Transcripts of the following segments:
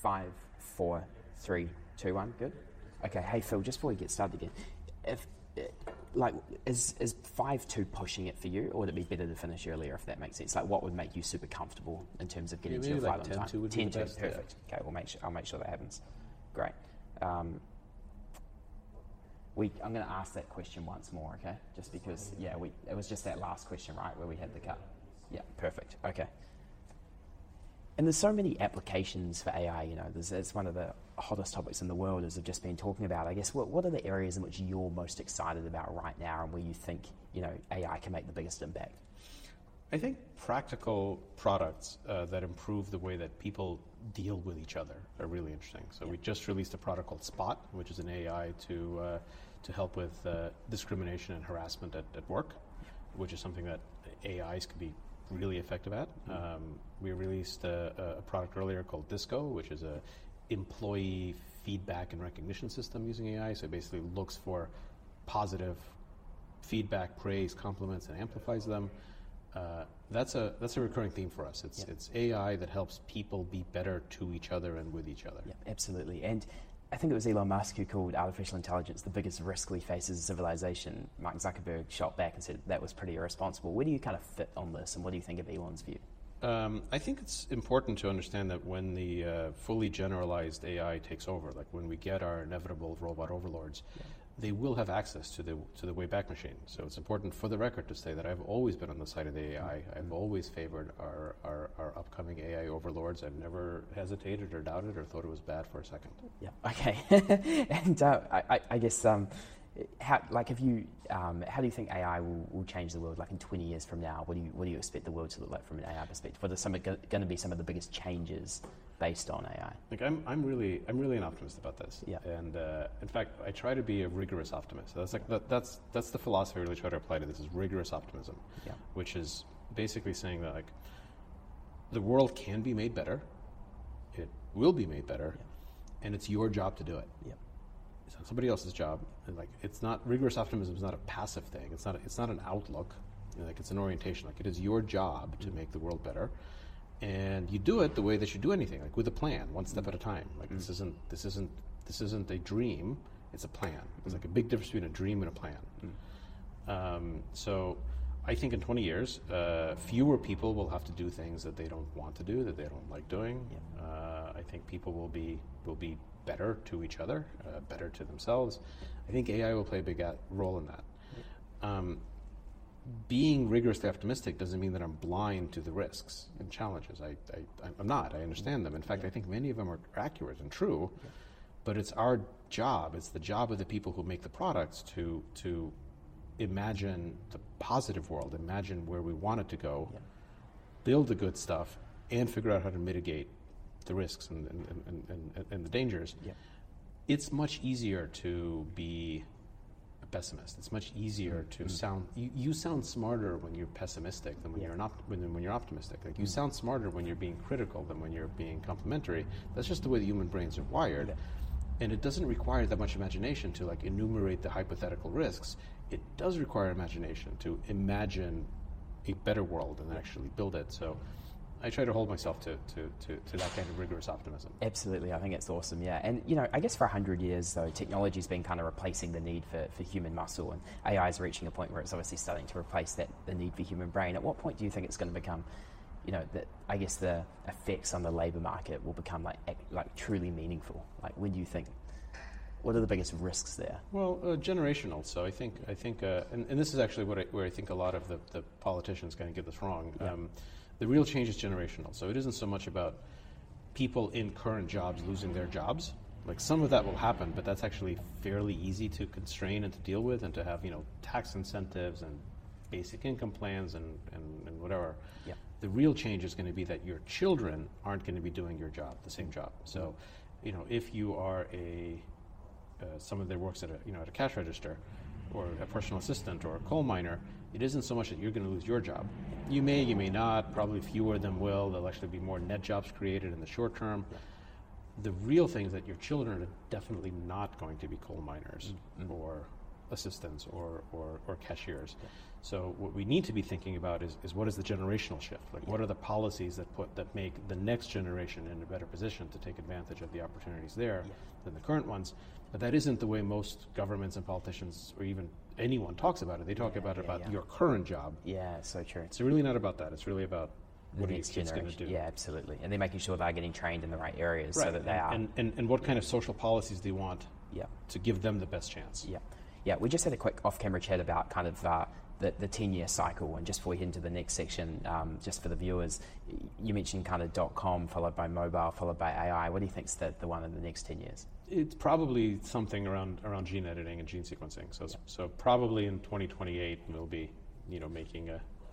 5, 4, 3, 2, 1. Good. Okay. Hey Phil, just before we get started again, if is 5-2 pushing it for you, or would it be better to finish earlier if that makes sense? Like, what would make you super comfortable in terms of getting to your flight on time? 10-2 would be the best. Perfect. Okay, I'll make sure that happens. Great. I'm going to ask that question once more, okay? Just because, it was just that last question, right, where we had the cut. Yeah, perfect. Okay. And there's so many applications for AI, it's one of the hottest topics in the world, as I've just been talking about. I guess, what are the areas in which you're most excited about right now, and where you think, AI can make the biggest impact? I think practical products that improve the way that people deal with each other are really interesting. So we just released a product called Spot, which is an AI to help with discrimination and harassment at work, which is something that AIs could be really effective at. We released a product earlier called Disco, which is a employee feedback and recognition system using AI. So it basically looks for positive feedback, praise, compliments, and amplifies them. That's a recurring theme for us. It's AI that helps people be better to each other and with each other. Yeah, absolutely. And I think it was Elon Musk who called artificial intelligence the biggest risk we face as a civilization. Mark Zuckerberg shot back and said that was pretty irresponsible. Where do you kind of fit on this, and what do you think of Elon's view? I think it's important to understand that when the fully generalized AI takes over, like when we get our inevitable robot overlords, they will have access to the Wayback Machine. So it's important for the record to say that I've always been on the side of the AI. I've always favored our upcoming AI overlords. I've never hesitated or doubted or thought it was bad for a second. Yeah. Okay. And I guess how do you think AI will change the world? Like in 20 years from now, what do you expect the world to look like from an AI perspective? What are going to be some of the biggest changes based on AI? Like I'm really an optimist about this. Yeah. And in fact, I try to be a rigorous optimist. So that's the philosophy I really try to apply to this, is rigorous optimism. Yeah. Which is basically saying that like the world can be made better, it will be made better, and it's your job to do it. Yeah. It's not somebody else's job. And like it's not, rigorous optimism is not a passive thing. It's not an outlook. Like it's an orientation. Like it is your job to make the world better. And you do it the way that you do anything, like with a plan, one step at a time. Like this isn't a dream; it's a plan. There's like a big difference between a dream and a plan. So, I think in 20 years, fewer people will have to do things that they don't want to do, that they don't like doing. I think people will be better to each other, better to themselves. I think AI will play a big role in that. Being rigorously optimistic doesn't mean that I'm blind to the risks and challenges. I'm not. I understand them. In fact, I think many of them are accurate and true, but it's our job, it's the job of the people who make the products to imagine the positive world, imagine where we want it to go, build the good stuff, and figure out how to mitigate the risks and the dangers. It's much easier to be pessimist. It's much easier to sound. You sound smarter when you're pessimistic than when you're not. When you're optimistic, like you sound smarter when you're being critical than when you're being complimentary. That's just the way the human brains are wired, and it doesn't require that much imagination to like enumerate the hypothetical risks. It does require imagination to imagine a better world and actually build it. So I try to hold myself to that kind of rigorous optimism. Absolutely, I think it's awesome, yeah. And, I guess for 100 years, though, technology's been kind of replacing the need for human muscle, and AI is reaching a point where it's obviously starting to replace the need for human brain. At what point do you think it's going to become, I guess the effects on the labour market will become like truly meaningful? Like, when do you think? What are the biggest risks there? Well, generational. So I think, and this is actually where I think a lot of the politicians kind of get this wrong. The real change is generational. So it isn't so much about people in current jobs losing their jobs. Like some of that will happen, but that's actually fairly easy to constrain and to deal with, and to have tax incentives and basic income plans and whatever. Yeah. The real change is going to be that your children aren't going to be doing your job, the same job. So, if you are someone that works at a cash register, or a personal assistant, or a coal miner, it isn't so much that you're going to lose your job. You may not. Probably fewer of them will. There'll actually be more net jobs created in the short term. The real thing is that your children are definitely not going to be coal miners or assistants or cashiers. Yeah. So what we need to be thinking about is what is the generational shift? Like what are the policies that make the next generation in a better position to take advantage of the opportunities there than the current ones? But that isn't the way most governments and politicians or even anyone talks about it. They talk about your current job. Yeah, so true. It's really not about that. It's really about what are your kids going to do? Yeah, absolutely. And they're making sure they're getting trained in the right areas so that they are. And what kind of social policies do you want to give them the best chance? Yeah. Yeah, we just had a quick off-camera chat about kind of the 10-year cycle. And just before we head into the next section, just for the viewers, you mentioned kind of .com followed by mobile, followed by AI. What do you think's the one in the next 10 years? It's probably something around gene editing and gene sequencing. So probably in 2028 we'll be making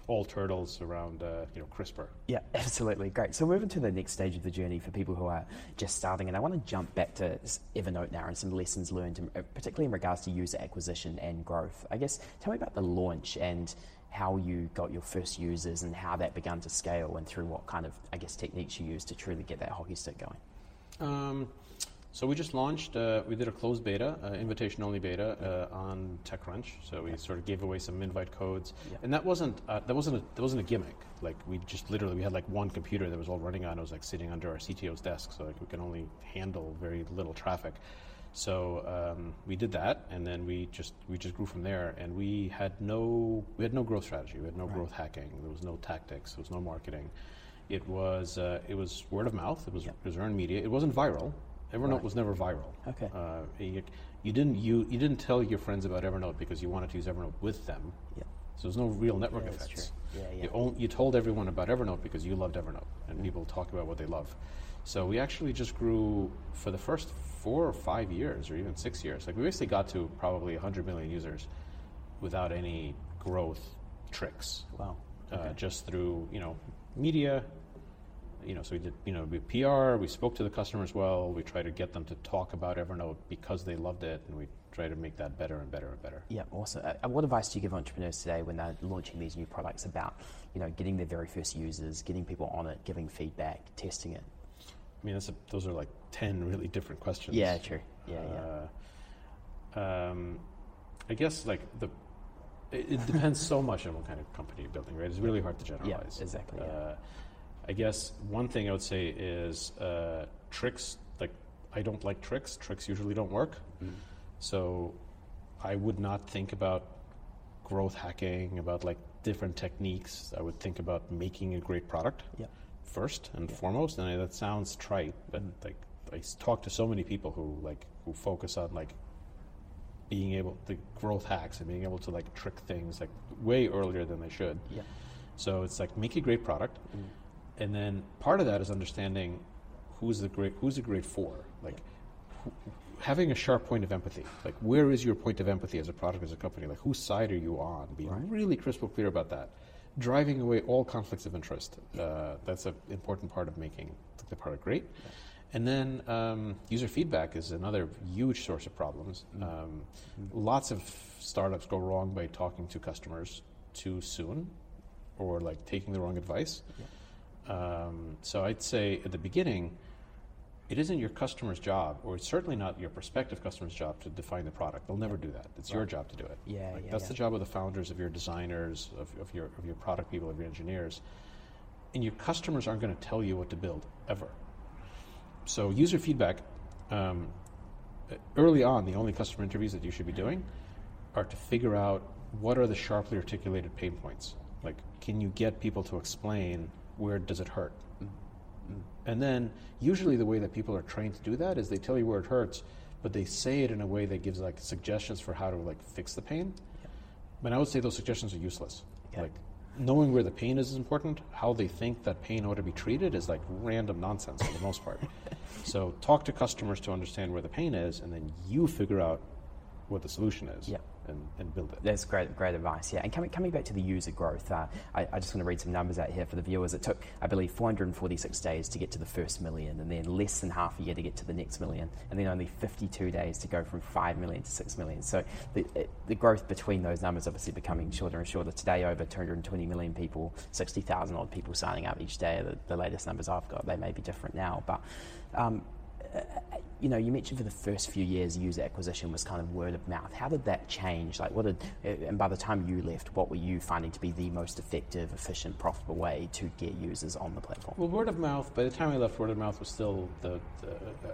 all turtles around CRISPR. Yeah, absolutely. Great. So moving to the next stage of the journey for people who are just starting, and I want to jump back to Evernote now and some lessons learned, particularly in regards to user acquisition and growth. I guess, tell me about the launch and how you got your first users and how that began to scale and through what kind of, I guess, techniques you used to truly get that hockey stick going. So we just launched, we did a closed beta, invitation-only beta on TechCrunch. So we sort of gave away some invite codes, and that wasn't a gimmick. Like we just literally, we had like one computer that was all running on. It was like sitting under our CTO's desk, so like we can only handle very little traffic. So we did that, and then we just grew from there. And we had no growth strategy. We had no growth hacking. There was no tactics. There was no marketing. It was word of mouth. It was earned media. It wasn't viral. Evernote was never viral. Okay. You didn't tell your friends about Evernote because you wanted to use Evernote with them. Yeah. So there's no real network effects. You told everyone about Evernote because you loved Evernote, and people talk about what they love. So we actually just grew for the first 4 or 5 years, or even 6 years. Like we basically got to probably 100 million users without any growth tricks. Wow. Okay. Just through media. So we did, PR, we spoke to the customers well, we tried to get them to talk about Evernote because they loved it, and we try to make that better and better and better. Yeah, awesome. What advice do you give entrepreneurs today when they're launching these new products about, getting their very first users, getting people on it, giving feedback, testing it? I mean, those are like 10 really different questions. Yeah, true. I guess it depends so much on what kind of company you're building, right? It's really hard to generalize. Yeah, exactly. I guess one thing I would say is tricks. Like, I don't like tricks. Tricks usually don't work. So I would not think about growth hacking, about like different techniques. I would think about making a great product first and foremost. And that sounds trite, but like I talk to so many people who focus on like being able to growth hacks and being able to like trick things like way earlier than they should. Yeah. So it's like make a great product. And then part of that is understanding who's the great for. Like having a sharp point of empathy. Like where is your point of empathy as a product, as a company? Like whose side are you on? Being really crystal clear about that. Driving away all conflicts of interest. That's an important part of making the product great. Yeah. And then user feedback is another huge source of problems. Lots of startups go wrong by talking to customers too soon or like taking the wrong advice. Yeah. So I'd say at the beginning, it isn't your customer's job, or it's certainly not your prospective customer's job to define the product. They'll never do that. It's your job to do it. That's the job of the founders, of your designers, of your product people, of your engineers. And your customers aren't going to tell you what to build, ever. So user feedback, early on, the only customer interviews that you should be doing are to figure out what are the sharply articulated pain points. Like, can you get people to explain where does it hurt? And then usually the way that people are trained to do that is they tell you where it hurts, but they say it in a way that gives like suggestions for how to like fix the pain. But I would say those suggestions are useless. Like knowing where the pain is important. How they think that pain ought to be treated is like random nonsense for the most part. So talk to customers to understand where the pain is, and then you figure out what the solution is. And build it. That's great advice, And coming back to the user growth, I just want to read some numbers out here for the viewers. It took, I believe, 446 days to get to the first million, and then less than half a year to get to the next million, and then only 52 days to go from 5 million to 6 million. So the growth between those numbers obviously becoming shorter and shorter. Today, over 220 million people, 60,000 odd people signing up each day. The latest numbers I've got, they may be different now, but you know, you mentioned for the first few years user acquisition was kind of word of mouth. How did that change? Like, and by the time you left, what were you finding to be the most effective, efficient, profitable way to get users on the platform? Well, word of mouth, by the time I left, word of mouth was still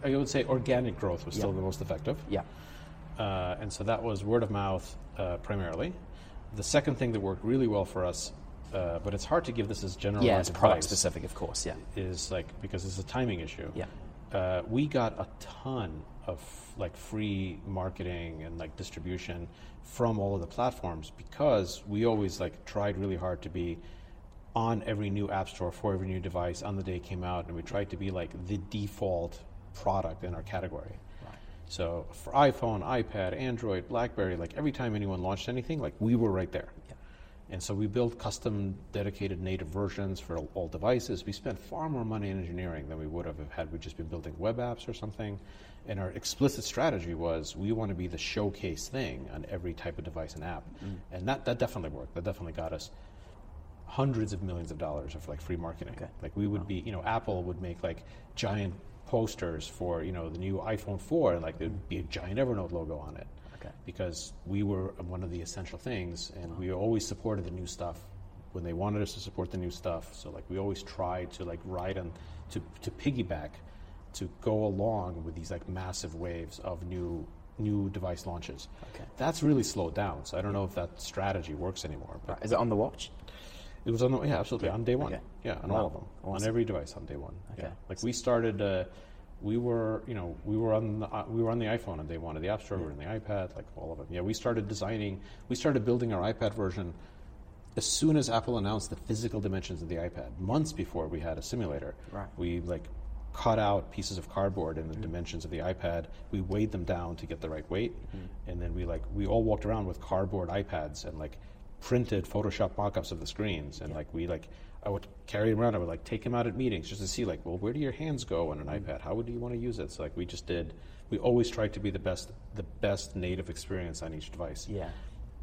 I would say organic growth was still the most effective. Yeah. And so that was word of mouth primarily. The second thing that worked really well for us, but it's hard to give this as generalized Yeah, it's product advice, specific, of course, yeah. is like, because it's a timing issue. Yeah. We got a ton of like free marketing and like distribution from all of the platforms because we always like tried really hard to be on every new app store for every new device on the day it came out, and we tried to be like the default product in our category. Right. So for iPhone, iPad, Android, BlackBerry, like every time anyone launched anything, like we were right there. Yeah. And so we built custom dedicated native versions for all devices. We spent far more money in engineering than we would have had we just been building web apps or something. And our explicit strategy was we want to be the showcase thing on every type of device and app. And that definitely worked. That definitely got us hundreds of millions of dollars of like free marketing. Okay. Like we would be, you know, Apple would make like giant posters for, you know, the new iPhone 4, and like there'd be a giant Evernote logo on it. Okay. Because we were one of the essential things, and we always supported the new stuff when they wanted us to support the new stuff. So like we always tried to like ride on to piggyback to go along with these like massive waves of new device launches. Okay. That's really slowed down. So I don't know if that strategy works anymore. But Right. Is it on the watch? it was on the absolutely on day one. Okay. Yeah, on Wow. all of them, Awesome. on every device on day one. Okay. Yeah. Like we started. We were on the iPhone on day one of the App Store. We were on the iPad, like all of them. Yeah, we started building our iPad version as soon as Apple announced the physical dimensions of the iPad. Months before we had a simulator, Right. we like cut out pieces of cardboard in the dimensions of the iPad. We weighed them down to get the right weight, and then we all walked around with cardboard iPads and like printed Photoshop mock-ups of the screens, and I would carry them around. I would like take them out at meetings just to see like, well, where do your hands go on an iPad? How would you want to use it? So like we always tried to be the best native experience on each device. Yeah.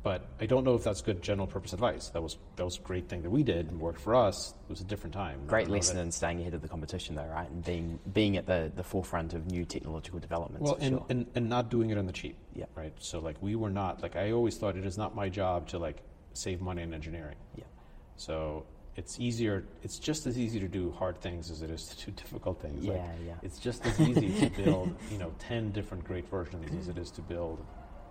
But I don't know if that's good general purpose advice. That was a great thing that we did and worked for us. It was a different time. Great lesson in staying ahead of the competition, though, right? And being at the forefront of new technological developments. Well, for sure. and not doing it on the cheap. Yeah. Right. So like we were not like I always thought it is not my job to like save money in engineering. Yeah. So it's easier. It's just as easy to do hard things as it is to do difficult things. Yeah, Like, yeah. It's just as easy to build 10 different great versions as it is to build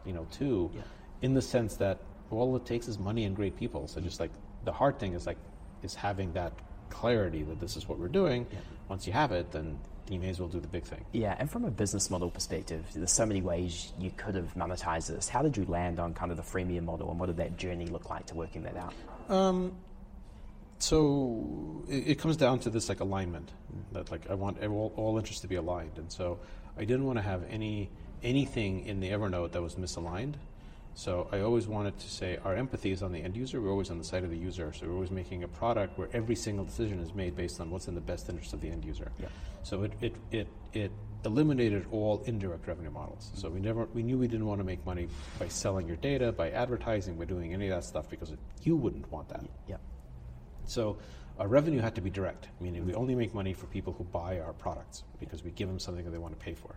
2. Yeah. In the sense that all it takes is money and great people. So just like the hard thing is having that clarity that this is what we're doing. Yeah. Once you have it, then you may as well do the big thing. Yeah, and from a business model perspective, there's so many ways you could have monetized this. How did you land on kind of the freemium model, and what did that journey look like to working that out? So it comes down to this like alignment that like I want all interests to be aligned, and so I didn't want to have anything in the Evernote that was misaligned. So I always wanted to say our empathy is on the end user. We're always on the side of the user. So we're always making a product where every single decision is made based on what's in the best interest of the end user. Yeah. So it eliminated all indirect revenue models. So we knew we didn't want to make money by selling your data, by advertising, by doing any of that stuff because you wouldn't want that. Yeah. So our revenue had to be direct, meaning we only make money for people who buy our products because we give them something that they want to pay for.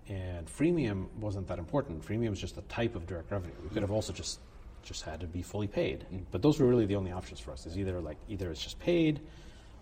And freemium wasn't that important. Freemium is just a type of direct revenue. We could have also just had to be fully paid. But those were really the only options for us. Is either it's just paid,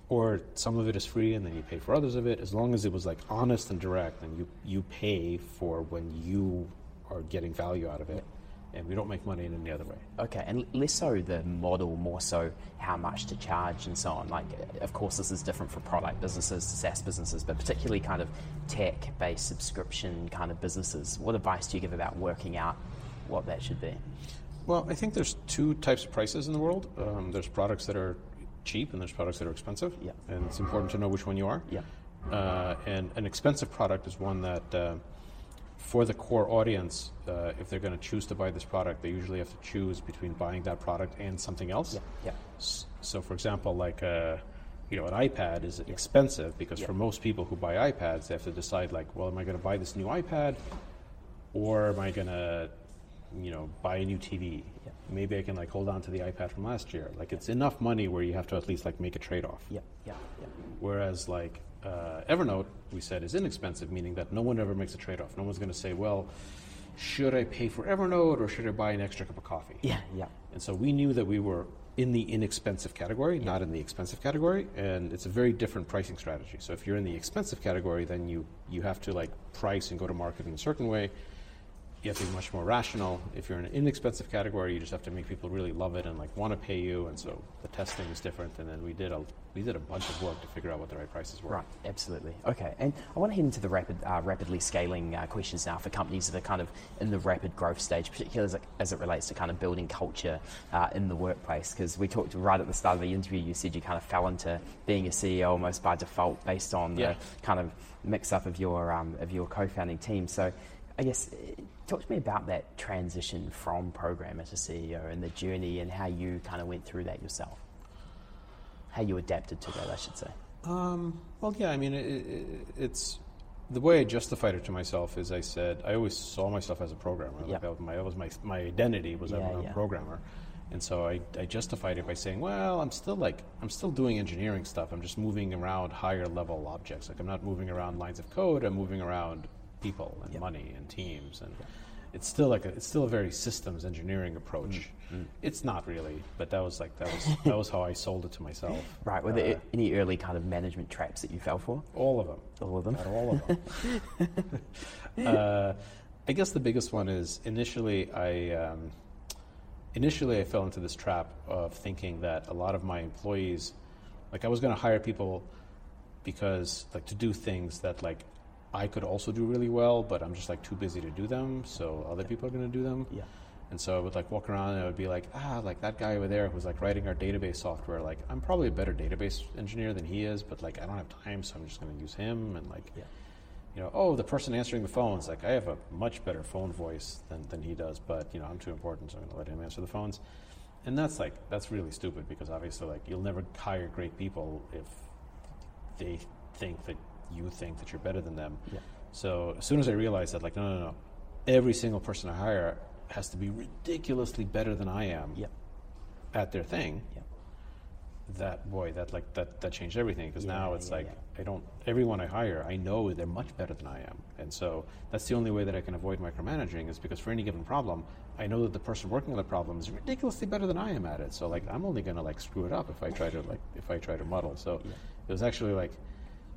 or some of it is free and then you pay for others of it. As long as it was like honest and direct, and you pay for when you are getting value out of it. And we don't make money in any other way. Okay, and less so the model, more so how much to charge and so on. Like, of course, this is different for product businesses, SaaS businesses, but particularly kind of tech-based subscription kind of businesses. What advice do you give about working out what that should be? Well, I think there's two types of prices in the world. There's products that are cheap and there's products that are expensive. Yeah. And it's important to know which one you are. Yeah. And an expensive product is one that for the core audience, if they're going to choose to buy this product, they usually have to choose between buying that product and something else. Yeah. Yeah. So, for example, like an iPad is expensive because for most people who buy iPads, they have to decide like, well, am I going to buy this new iPad, or am I going to, buy a new TV? Yeah. Maybe I can like hold on to the iPad from last year. Like it's enough money where you have to at least like make a trade-off. Yeah. Yeah. Yeah. Whereas like Evernote, we said, is inexpensive, meaning that no one ever makes a trade-off. No one's going to say, well, should I pay for Evernote or should I buy an extra cup of coffee? Yeah, yeah. And so we knew that we were in the inexpensive category, not in the expensive category, and it's a very different pricing strategy. So if you're in the expensive category, then you have to like price and go to market in a certain way. You have to be much more rational. If you're in an inexpensive category, you just have to make people really love it and like want to pay you. And so the testing is different. And then we did a bunch of work to figure out what the right prices were. Right, absolutely. Okay, and I want to head into the rapidly scaling questions now for companies that are kind of in the rapid growth stage, particularly as it relates to kind of building culture in the workplace. Because we talked right at the start of the interview, you said you kind of fell into being a CEO almost by default based on the kind of mix-up of your co-founding team. So I guess talk to me about that transition from programmer to CEO and the journey and how you kind of went through that yourself. How you adapted to that, I should say. Well, yeah, I mean, it's the way I justified it to myself is I said, I always saw myself as a programmer. Like that was my identity was I'm a programmer. And so I justified it by saying, well, I'm still doing engineering stuff. I'm just moving around higher level objects. Like I'm not moving around lines of code. I'm moving around people and money and teams, and it's still a very systems engineering approach. It's not really, but that was how I sold it to myself. Right. Were there any early kind of management traps that you fell for? All of them. All of them. Not all of them. I guess the biggest one is initially I fell into this trap of thinking that a lot of my employees, like I was going to hire people because like to do things that like I could also do really well, but I'm just like too busy to do them, so other people are going to do them. Yeah. And so I would like walk around and I would be like, like that guy over there who's like writing our database software, like I'm probably a better database engineer than he is, but like I don't have time, so I'm just going to use him. And like, the person answering the phones, like I have a much better phone voice than he does, but I'm too important, so I'm going to let him answer the phones. And that's really stupid because obviously like you'll never hire great people if they think that you think that you're better than them. Yeah. So as soon as I realized that, like, no, every single person I hire has to be ridiculously better than I am at their thing. Yeah. That changed everything because now it's everyone I hire, I know they're much better than I am. And so that's the only way that I can avoid micromanaging is because for any given problem, I know that the person working on the problem is ridiculously better than I am at it. So like, I'm only going to like screw it up if I try to muddle. So it was actually like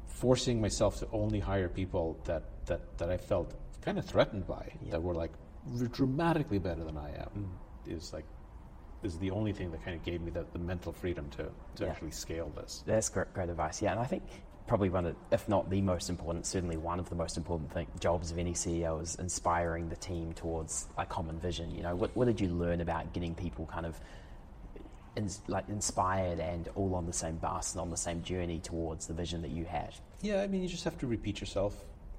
forcing myself to only hire people that I felt kind of threatened by, that were like dramatically better than I am, is the only thing that kind of gave me the mental freedom to actually scale this. That's great advice. Yeah, and I think probably one of, if not the most important, certainly one of the most important jobs of any CEO is inspiring the team towards a common vision. What did you learn about getting people kind of inspired and all on the same bus and on the same journey towards the vision that you had? Yeah, I mean, you just have to repeat yourself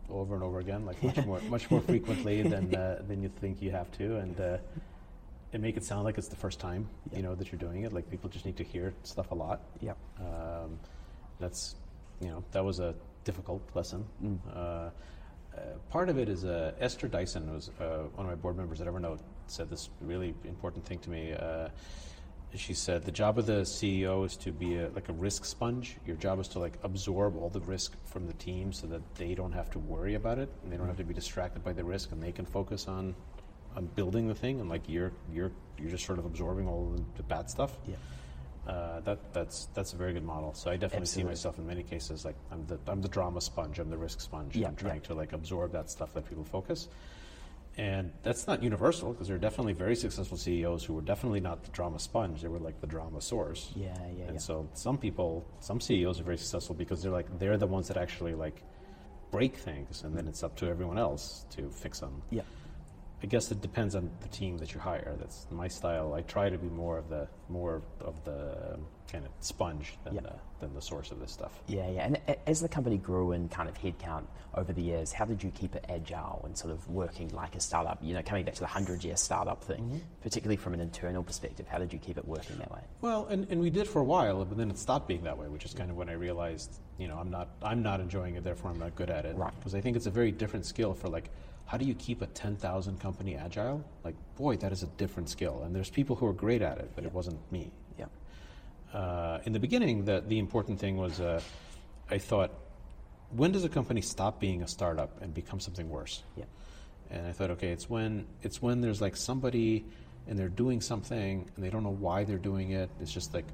over and over again, like much more frequently than you think you have to, and make it sound like it's the first time that you're doing it. Like people just need to hear stuff a lot. Yeah, that was a difficult lesson. Part of it is Esther Dyson, who was one of my board members at Evernote, said this really important thing to me. She said, the job of the CEO is to be like a risk sponge. Your job is to like absorb all the risk from the team so that they don't have to worry about it and they don't have to be distracted by the risk and they can focus on building the thing, and like you're just sort of absorbing all the bad stuff. Yeah. That's a very good model. So I definitely see myself in many cases like I'm the drama sponge, I'm the risk sponge. I'm trying to like absorb that stuff, let people focus. And that's not universal because there are definitely very successful CEOs who were definitely not the drama sponge. They were like the drama source. So some CEOs are very successful because they're the ones that actually like break things, and then it's up to everyone else to fix them. Yeah. I guess it depends on the team that you hire. That's my style. I try to be more of the kind of sponge than the source of this stuff. Yeah. And as the company grew in kind of headcount over the years, how did you keep it agile and sort of working like a startup? Coming back to the 100-year startup thing, particularly from an internal perspective, how did you keep it working that way? Well, and we did for a while, but then it stopped being that way, which is kind of when I realized, I'm not enjoying it, therefore I'm not good at it. Right. Because I think it's a very different skill for like, how do you keep a 10,000 company agile? Like, boy, that is a different skill. And there's people who are great at it, but it wasn't me. Yeah. In the beginning, the important thing was I thought when does a company stop being a startup and become something worse? Yeah. And I thought, okay, it's when there's like somebody and they're doing something and they don't know why they're doing it. It's just like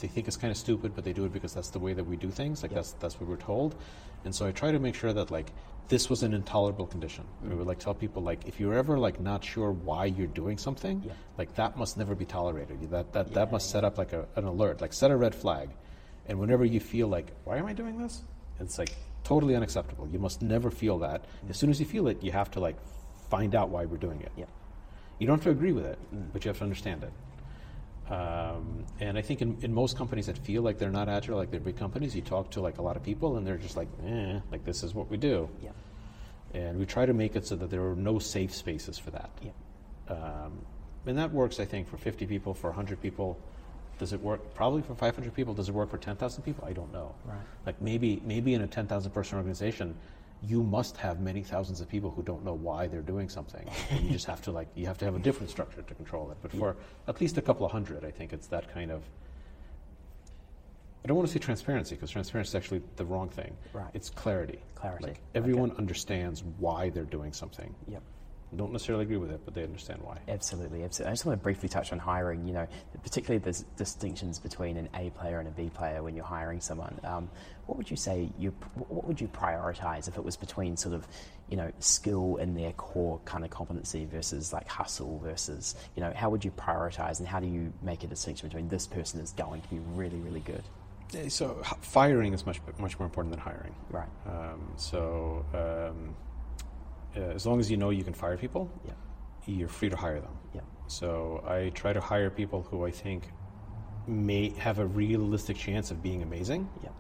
they think it's kind of stupid, but they do it because that's the way that we do things. Like that's what we're told. And so I try to make sure that like this was an intolerable condition. We would like tell people like if you're ever like not sure why you're doing something, like that must never be tolerated. That must set up like an alert, like set a red flag. And whenever you feel like, why am I doing this? It's like totally unacceptable. You must never feel that. As soon as you feel it, you have to like find out why we're doing it. Yeah. You don't have to agree with it, but you have to understand it. And I think in most companies that feel like they're not agile, like they're big companies, you talk to like a lot of people and they're just like, like this is what we do. Yeah. And we try to make it so that there are no safe spaces for that. Yeah. And that works, I think, for 50 people, for 100 people. Does it work? Probably for 500 people. Does it work for 10,000 people? I don't know. Right. Like maybe in a 10,000 person organization, you must have many thousands of people who don't know why they're doing something. And you just have to you have to have a different structure to control it. But for at least a couple of hundred, I think it's that kind of, I don't want to say transparency because transparency is actually the wrong thing. Right. It's clarity. Clarity. Like everyone understands why they're doing something. Yep. Don't necessarily agree with it, but they understand why. Absolutely, absolutely. I just want to briefly touch on hiring, you know, particularly the distinctions between an A player and a B player when you're hiring someone. What would you say, what would you prioritize if it was between sort of, you know, skill in their core kind of competency versus like hustle versus, you know, how would you prioritize and how do you make a distinction between this person is going to be really, really good? So firing is much more important than hiring. Right. As long as you know you can fire people, you're free to hire them. Yeah. So I try to hire people who I think may have a realistic chance of being amazing. Yeah.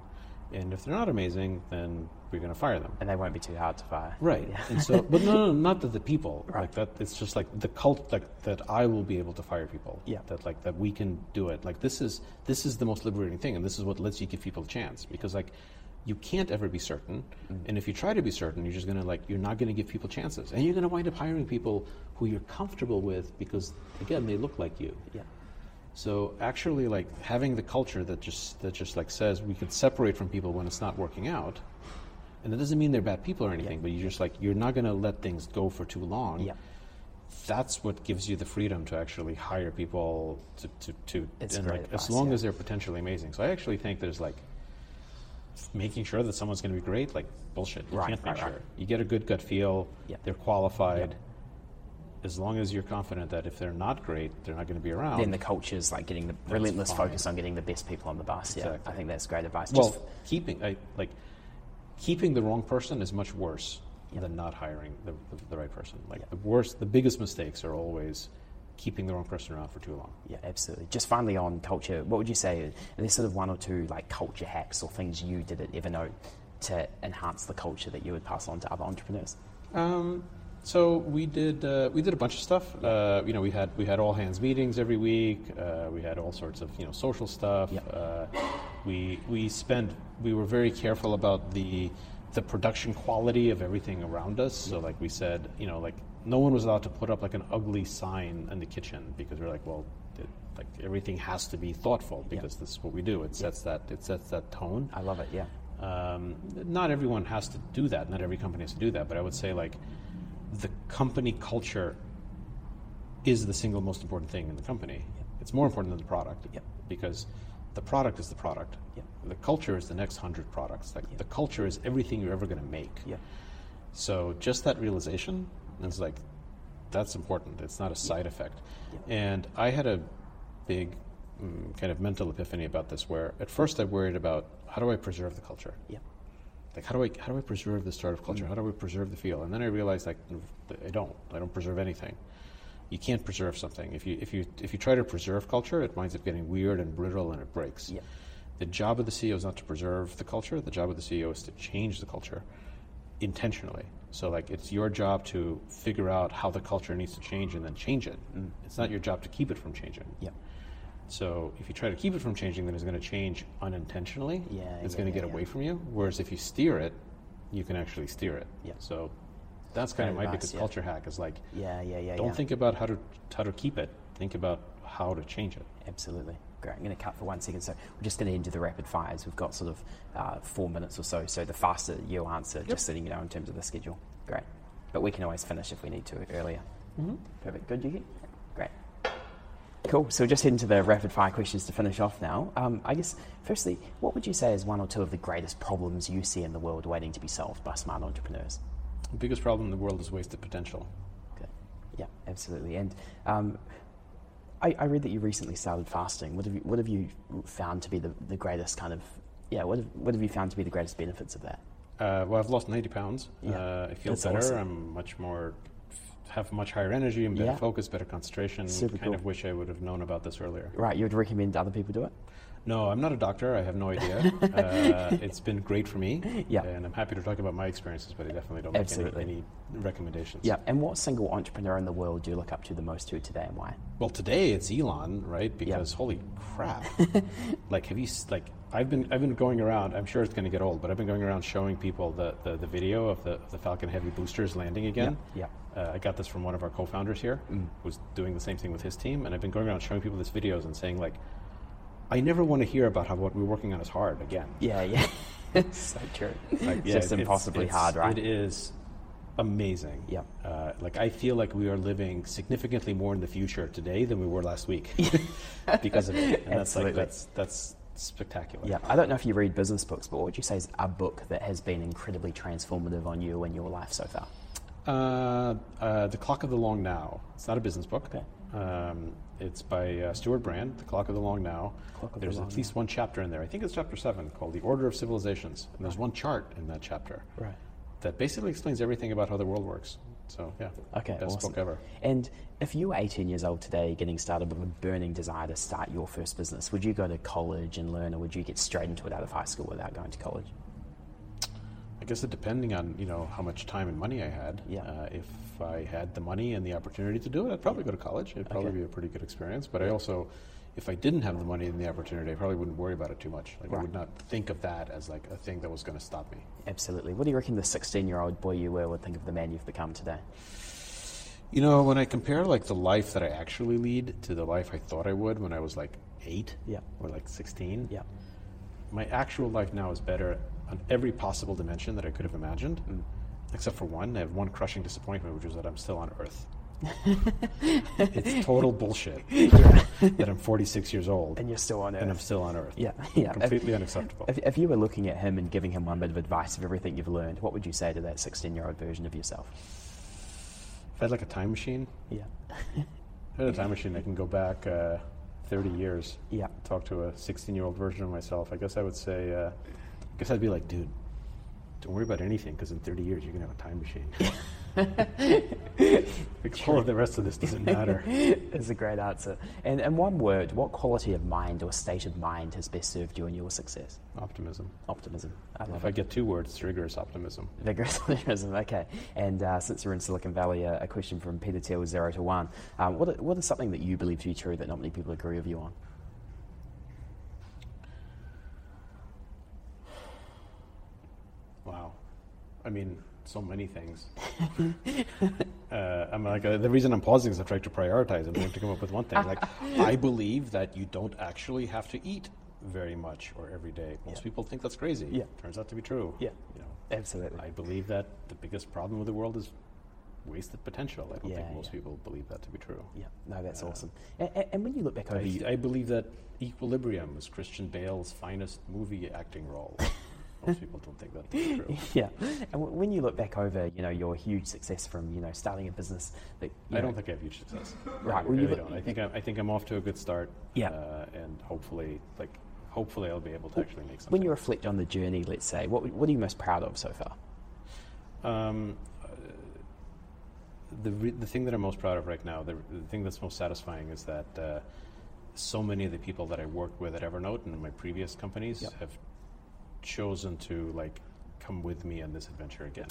And if they're not amazing, then we're going to fire them. And they won't be too hard to fire. Right. Yeah. And so, but no, not that the people Right. like that. It's just like the cult, like that I will be able to fire people. Yeah. That we can do it. Like this is the most liberating thing, and this is what lets you give people a chance because like. You can't ever be certain, and if you try to be certain, you're just gonna you're not gonna give people chances, and you're gonna wind up hiring people who you're comfortable with because, again, they look like you. Yeah. So actually, like having the culture that just like says we can separate from people when it's not working out, and that doesn't mean they're bad people or anything, but you just you're not gonna let things go for too long. Yeah. That's what gives you the freedom to actually hire people to It's and great as advice, long as they're potentially amazing. So I actually think there's making sure that someone's going to be great, bullshit. You can't make sure. You get a good gut feel. They're qualified. As long as you're confident that if they're not great, they're not going to be around. Then the culture's like getting the relentless focus on getting the best people on the bus. Exactly. Yeah, I think that's great advice. Well, keeping the wrong person is much worse than not hiring the right person. The biggest mistakes are always keeping the wrong person around for too long. Yeah, absolutely. Just finally on culture, what would you say, are there sort of one or two culture hacks or things you did at Evernote to enhance the culture that you would pass on to other entrepreneurs? So we did a bunch of stuff. We had all hands meetings every week. We had all sorts of social stuff. We were very careful about the production quality of everything around us. So we said, no one was allowed to put up an ugly sign in the kitchen because we're everything has to be thoughtful because this is what we do. It sets that tone. I love it. Yeah. Not everyone has to do that. Not every company has to do that. But I would say the company culture is the single most important thing in the company. It's more important than the product because the product is the product. The culture is the next 100 products. The culture is everything you're ever going to make. So just that realization is that's important. It's not a side effect. And I had a big kind of mental epiphany about this where at first I worried about how do I preserve the culture? How do I preserve the startup culture? How do I preserve the feel? And then I realized I don't preserve anything. You can't preserve something. If you try to preserve culture, it winds up getting weird and brittle and it breaks. The job of the CEO is not to preserve the culture. The job of the CEO is to change the culture intentionally. So it's your job to figure out how the culture needs to change and then change it. It's not your job to keep it from changing. So if you try to keep it from changing, then it's going to change unintentionally. It's going to get away from you. Whereas if you steer it, you can actually steer it. So that's kind of my biggest culture hack is don't think about how to keep it. Think about how to change it. Absolutely. great. I'm going to cut for 1 second. So we're just going to into the rapid fires. We've got sort of 4 minutes or so. So the faster you answer, just letting you know in terms of the schedule. Great. But we can always finish if we need to earlier. Perfect. Good, Yuki? Great. Cool. So we'll just head into the rapid fire questions to finish off now. I guess, firstly, what would you say is 1 or 2 of the greatest problems you see in the world waiting to be solved by smart entrepreneurs? The biggest problem in the world is wasted potential. Okay. Yeah, absolutely. And I read that you recently started fasting. What have you found to be the greatest kind of, what have you found to be the greatest benefits of that? Well, I've lost 90 pounds. Yeah. I feel That's better. awesome. I'm much more, have much higher energy and better focus, better concentration. Super kind of cool. wish I would have known about this earlier. Right, you would recommend other people do it? No, I'm not a doctor. I have no idea. It's been great for me. Yeah. And I'm happy to talk about my experiences, but I definitely don't make any recommendations. Yeah, and what single entrepreneur in the world do you look up to the most today and why? Well, today it's Elon, right? Because holy crap! I've been going around. I'm sure it's going to get old, but I've been going around showing people the video of the Falcon Heavy boosters landing again. Yeah. I got this from one of our co-founders here, who's doing the same thing with his team, and I've been going around showing people these videos and saying like, I never want to hear about how what we're working on is hard again. Yeah. So true. Like, It's just impossibly hard, right? It is amazing. Yeah. I feel like we are living significantly more in the future today than we were last week because of it. And Absolutely. that's spectacular. Yeah, I don't know if you read business books, but what would you say is a book that has been incredibly transformative on you and your life so far? The Clock of the Long Now. It's not a business book. Okay. It's by Stuart Brand, The Clock of the Long Now. There's at least one chapter in there. I think it's chapter 7 called The Order of Civilizations. And there's one chart in that chapter Right. that basically explains everything about how the world works. So, yeah. Okay, Best awesome. book ever. And if you were 18 years old today, getting started with a burning desire to start your first business, would you go to college and learn, or would you get straight into it out of high school without going to college? I guess it depending on, how much time and money I had. Yeah. If I had the money and the opportunity to do it, I'd probably go to college. It'd probably be a pretty good experience. But I also, if I didn't have the money and the opportunity, I probably wouldn't worry about it too much. I would not think of that as like a thing that was going to stop me. Absolutely. What do you reckon the 16-year-old boy you were would think of the man you've become today? When I compare like the life that I actually lead to the life I thought I would when I was like 8 or like 16, Yeah. my actual life now is better on every possible dimension that I could have imagined, except for one. I have one crushing disappointment, which is that I'm still on Earth. It's total bullshit that I'm 46 years old And you're still on Earth. and I'm still on Earth. Yeah. Completely unacceptable. If you were looking at him and giving him one bit of advice of everything you've learned, what would you say to that 16-year-old version of yourself? If I had like a time machine, Yeah. if I had a time machine, I can go back 30 years, Yeah. talk to a 16-year-old version of myself. I guess I would say, I'd be like, dude, don't worry about anything, because in 30 years you're going to have a time machine. All of the rest of this doesn't matter. It's a great answer. And in one word, what quality of mind or state of mind has best served you in your success? Optimism. Optimism. I love If I get 2 words, it's rigorous optimism. Vigorous optimism, okay. And since you're in Silicon Valley, a question from Peter Thiel, 0 to 1. What is something that you believe to be true that not many people agree with you on? Wow. I mean, so many things. I'm like, the reason I'm pausing is I'm trying to prioritize. I'm trying to come up with one thing. Like, I believe that you don't actually have to eat very much or every day. Most people think that's crazy. Yeah. Turns out to be true. Yeah. Absolutely. I believe that the biggest problem with the world is wasted potential. I don't think most people believe that to be true. Yeah, no, that's awesome. And when you look back over I believe that Equilibrium is Christian Bale's finest movie acting role. Most people don't think that to be true. Yeah, and when you look back over, your huge success from, starting a business that I don't think I have huge success. Right. I really don't. I think I'm off to a good start. Yeah. And hopefully I'll be able to actually make something. When you reflect on the journey, let's say, what are you most proud of so far? The thing that I'm most proud of right now, the thing that's most satisfying is that so many of the people that I worked with at Evernote and in my previous companies have chosen to come with me on this adventure again.